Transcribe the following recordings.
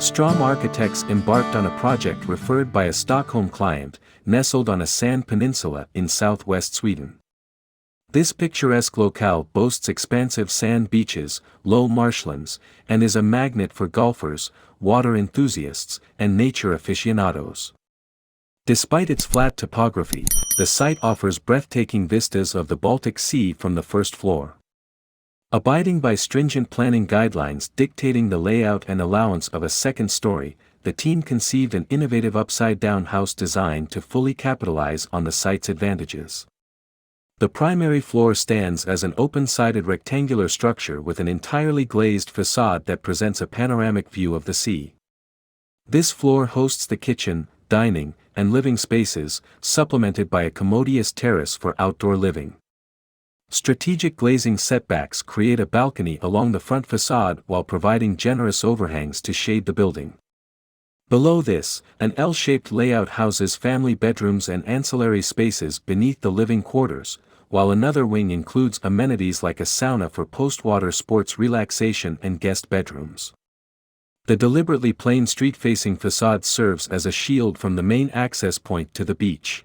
Ström Architects embarked on a project referred by a Stockholm client, nestled on a sand peninsula in southwest Sweden. This picturesque locale boasts expansive sand beaches, low marshlands, and is a magnet for golfers, water enthusiasts, and nature aficionados. Despite its flat topography, the site offers breathtaking vistas of the Baltic Sea from the first floor. Abiding by stringent planning guidelines dictating the layout and allowance of a second story, the team conceived an innovative upside-down house design to fully capitalize on the site's advantages. The primary floor stands as an open-sided rectangular structure with an entirely glazed façade that presents a panoramic view of the sea. This floor hosts the kitchen, dining, and living spaces, supplemented by a commodious terrace for outdoor living. Strategic glazing setbacks create a balcony along the front façade while providing generous overhangs to shade the building. Below this, an L-shaped layout houses family bedrooms and ancillary spaces beneath the living quarters, while another wing includes amenities like a sauna for post-water sports relaxation and guest bedrooms. The deliberately plain street-facing façade serves as a shield from the main access point to the beach.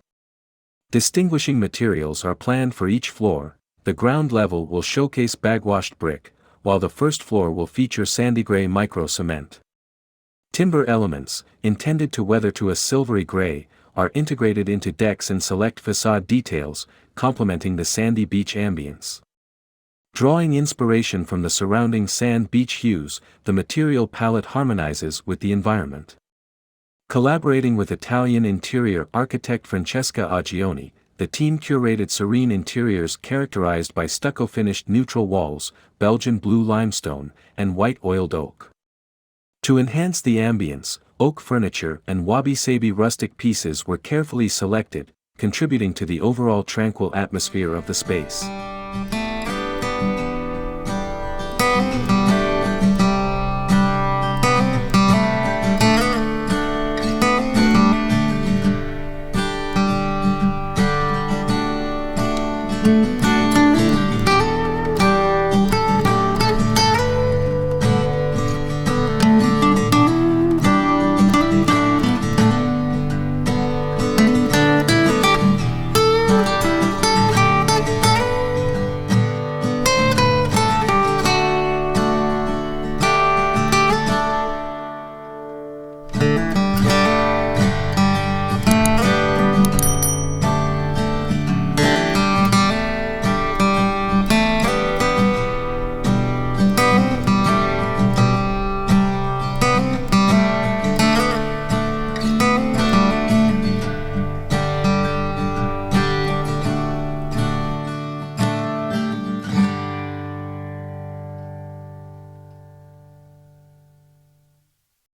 Distinguishing materials are planned for each floor. The ground level will showcase bagwashed brick, while the first floor will feature sandy gray micro-cement. Timber elements, intended to weather to a silvery gray, are integrated into decks and select façade details, complementing the sandy beach ambience. Drawing inspiration from the surrounding sand beach hues, the material palette harmonizes with the environment. Collaborating with Italian interior architect Francesca Oggioni, the team curated serene interiors characterized by stucco-finished neutral walls, Belgian blue limestone, and white oiled oak. To enhance the ambience, oak furniture and Wabi-Sabi rustic pieces were carefully selected, contributing to the overall tranquil atmosphere of the space.